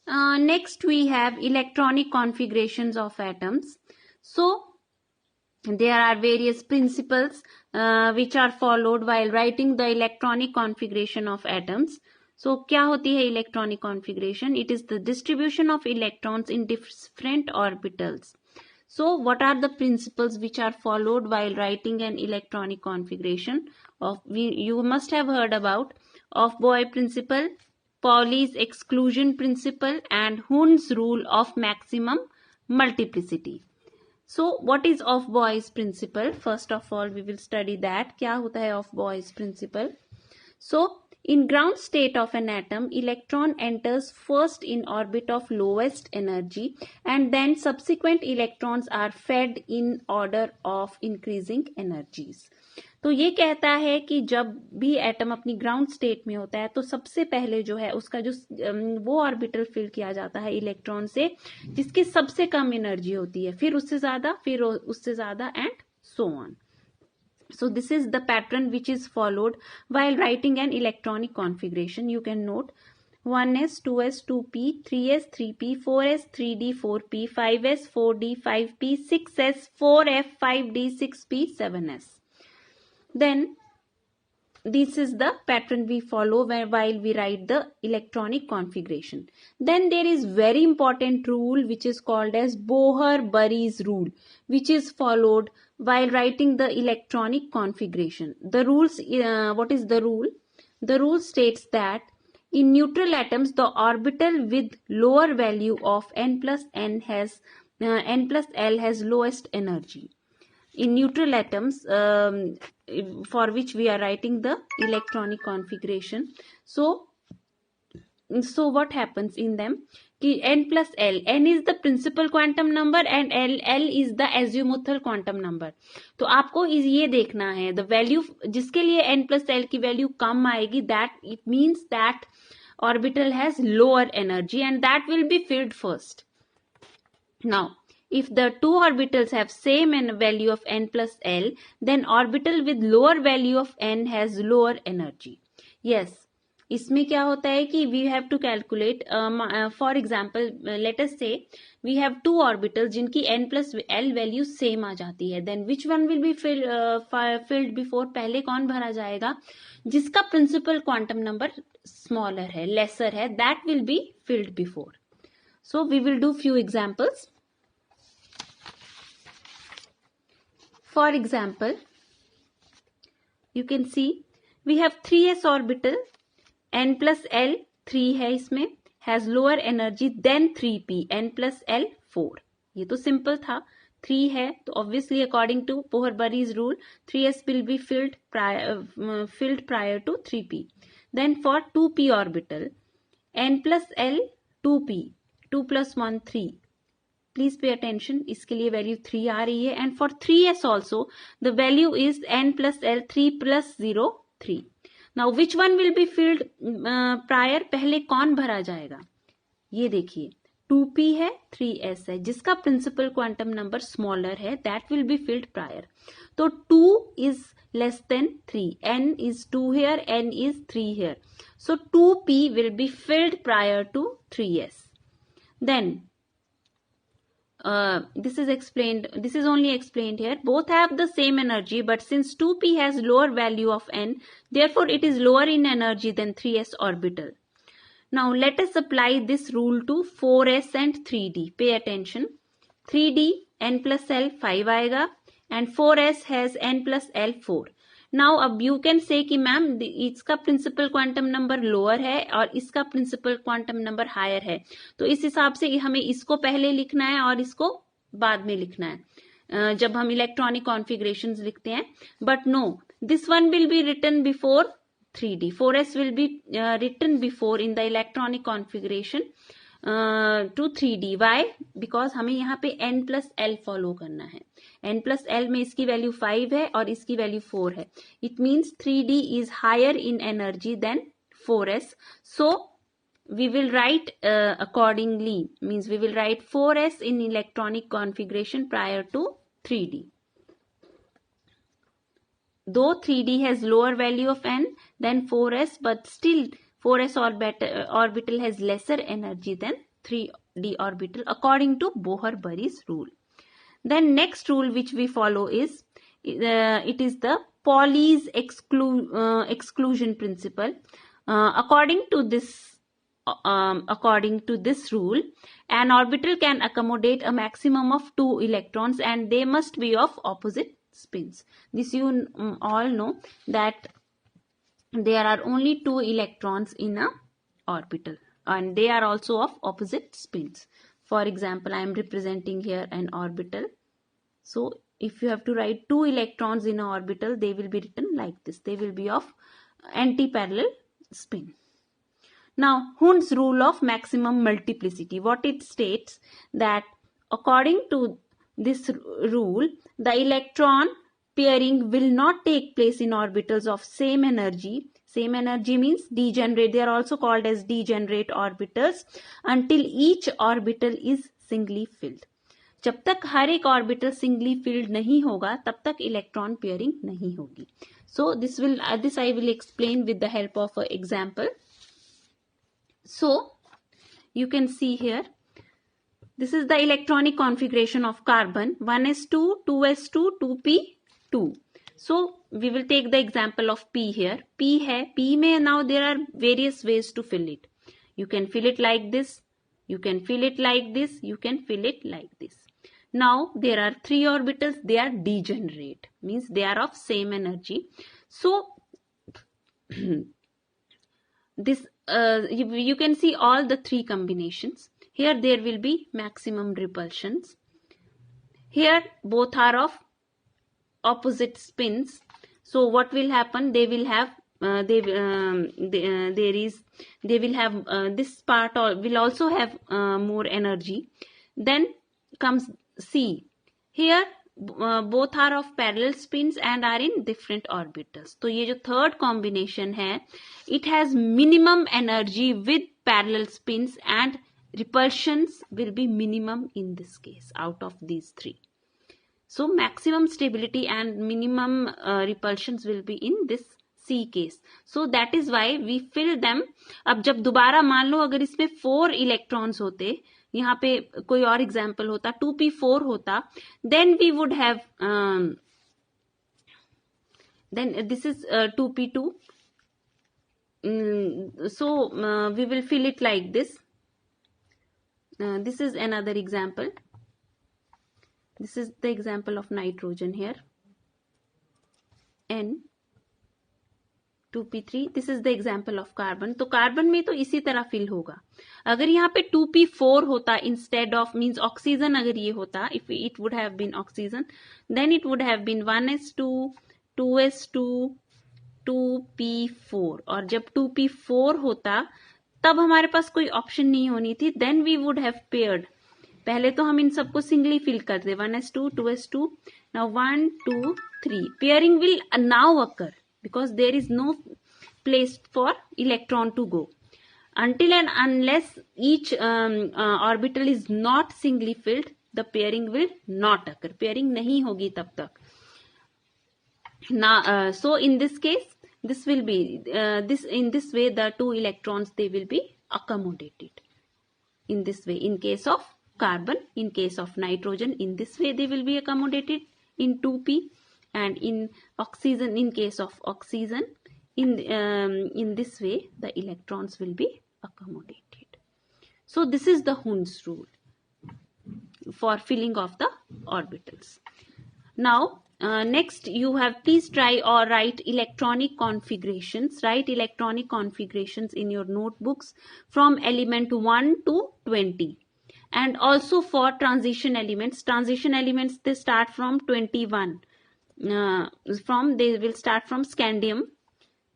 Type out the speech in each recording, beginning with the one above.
Next we have electronic configurations of atoms. So there are various principles which are followed while writing the electronic configuration of atoms. So क्या होती है electronic configuration? It is the distribution of electrons in different orbitals. So what are the principles which are followed while writing an electronic configuration of? You must have heard about Hofbauer principle, Pauli's exclusion principle, and Hund's rule of maximum multiplicity. So what is Hofbauer's principle? First of all we will study that. क्या होता है Hofbauer's principle? So in ground state of an atom, electron enters first in orbit of lowest energy and then subsequent electrons are fed in order of increasing energies. तो ये कहता है कि जब भी एटम अपनी ग्राउंड स्टेट में होता है तो सबसे पहले जो है उसका जो वो ऑर्बिटल फिल किया जाता है इलेक्ट्रॉन से जिसकी सबसे कम एनर्जी होती है, फिर उससे ज्यादा and so on. So this is the pattern which is followed while writing an electronic configuration. You can note 1s, 2s, 2p, 3s, 3p, 4s, 3d, 4p, 5s, 4d, 5p, 6s, 4f, 5d, 6p, 7s. Then this is the pattern we follow while we write the electronic configuration. Then there is very important rule which is called as Bohr-Bury's rule, which is followed while writing the electronic configuration. The rules, what is the rule? The rule states that in neutral atoms, the orbital with lower value of n plus L has lowest energy. In neutral atoms, for which we are writing the electronic configuration. So what happens in them? कि n plus L, n is the principal quantum number and L is the azimuthal quantum number. तो आपको ये देखना है the value जिसके लिए n plus L की value कम आएगी, that it means that orbital has lower energy and that will be filled first. Now if the two orbitals have same value of n plus L, then orbital with lower value of n has lower energy. Yes, इसमें क्या होता है कि we have to calculate, for example, let us say we have two orbitals जिनकी n plus L value same आ जाती है, then which one will be filled before? पहले कौन भरा जाएगा? जिसका principal quantum number smaller है, lesser है, that will be filled before. So we will do few examples. For example, you can see we have 3s orbital, n plus L 3 है इसमें, has lower energy than 3p, n plus L 4. ये तो simple था, 3 है तो obviously according to Bohr-Bury's rule 3s will be filled prior to 3p. Then for 2p orbital, n plus L 2p, 2 plus 1 3. Please pay attention, इसके लिए value 3 आ रही है. And for 3s also the value is n plus L 3 plus 0 3. Now which one will be filled prior? पहले कौन भरा जाएगा? ये देखिए 2p है 3s है, जिसका प्रिंसिपल क्वांटम नंबर स्मॉलर है, that will be filled prior. तो 2 is less than 3, n is 2 here, n is 3 here. So 2p will be filled prior to 3s. Then this is only explained here. Both have the same energy, but since 2p has lower value of n, therefore it is lower in energy than 3s orbital. Now let us apply this rule to 4s and 3d. Pay attention. 3d n plus L 5 आएगा and 4s has n plus L 4. Now अब you can say कि ma'am इसका principal quantum number lower है और इसका principal quantum number higher है, तो इस हिसाब से हमें इसको पहले लिखना है और इसको बाद में लिखना है जब हम इलेक्ट्रॉनिक कॉन्फ़िगरेशंस लिखते हैं. But no, this one will be written before 3d. 4s will be written before in the electronic configuration to 3d. Why? Because हमें यहाँ पे n plus L फॉलो करना है. n plus L में इसकी value 5 है और इसकी वैल्यू 4 है. It means 3d is higher in energy than 4s. So we will write accordingly, means we will write 4s in electronic configuration prior to 3d. Though 3d has lower value of n than 4s, but still 4s orbital has lesser energy than 3d orbital according to Bohr-Burry's rule. Then next rule which we follow is it is the Pauli's exclusion principle. According to this rule, an orbital can accommodate a maximum of 2 electrons and they must be of opposite spins. This you all know that there are only 2 electrons in a orbital and they are also of opposite spins. For example, I am representing here an orbital. So if you have to write 2 electrons in an orbital, they will be written like this. They will be of anti-parallel spin. Now, Hund's rule of maximum multiplicity. What it states that according to this rule, the electron pairing will not take place in orbitals of same energy. Same energy means degenerate. They are also called as degenerate orbitals until each orbital is singly filled. जब तक हर एक orbital singly field नहीं होगा तब तक electron pairing नहीं होगी. So this I will explain with the help of an example. So you can see here, this is the electronic configuration of carbon, 1s2, 2s2, 2p2. So we will take the example of P here. P hai, P mein now there are various ways to fill it. You can fill it like this, you can fill it like this, you can fill it like this. Now there are 3 orbitals, they are degenerate, means they are of same energy. So this you can see all the 3 combinations. Here there will be maximum repulsions. Here both are of opposite spins. So what will happen? They will have this part will also have more energy. Then comes C. Here both are of parallel spins and are in different orbitals. तो ये जो third combination है, it has minimum energy with parallel spins and repulsions will be minimum in this case out of these 3. So maximum stability and minimum repulsions will be in this C case. So that is why we fill them. अब जब दोबारा मान लो अगर इसमें 4 electrons होते, यहाँ पे कोई और एग्जाम्पल होता, 2p4 होता, then we would have then this is 2p2. So we will fill it like this. This is another example. This is the example of nitrogen here. N 2p3. This is the example of carbon. तो carbon में तो इसी तरह fill होगा. अगर यहाँ पे 2p4 होता instead of means ऑक्सीजन, अगर ये होता, if it would have been oxygen, then it would have been 1s2, 2s2, 2p4. और जब 2p4 होता तब हमारे पास कोई ऑप्शन नहीं होनी थी. Then we would have paired. पहले तो हम इन सबको सिंगली फिल करते 1s2, 2s2. Now 1, 2, 3. Pairing will now occur because there is no place for electron to go. Until and unless each orbital is not singly filled, the pairing will not occur. Pairing नहीं होगी तब तक. Now, so in this case, this will be in this way the 2 electrons they will be accommodated. In this way, in case of carbon, in case of nitrogen, in this way they will be accommodated in 2p, and in oxygen, in case of oxygen, in this way the electrons will be accommodated. So this is the Hund's rule for filling of the orbitals. Now next you have, please try or write electronic configurations. Write electronic configurations in your notebooks from element 1 to 20. And also for transition elements they start from 21. They will start from scandium.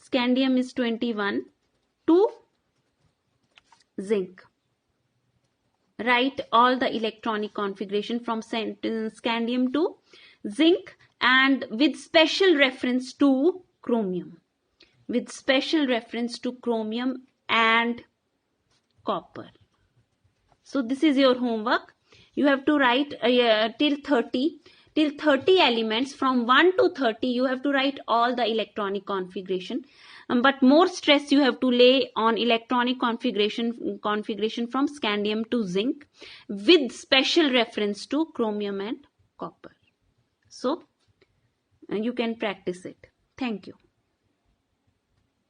Scandium is 21 to zinc. Write all the electronic configuration from scandium to zinc, and with special reference to chromium. With special reference to chromium and copper. So this is your homework. You have to write till 30 elements. From 1 to 30 you have to write all the electronic configuration. but more stress you have to lay on electronic configuration from scandium to zinc with special reference to chromium and copper. So you can practice it. Thank you.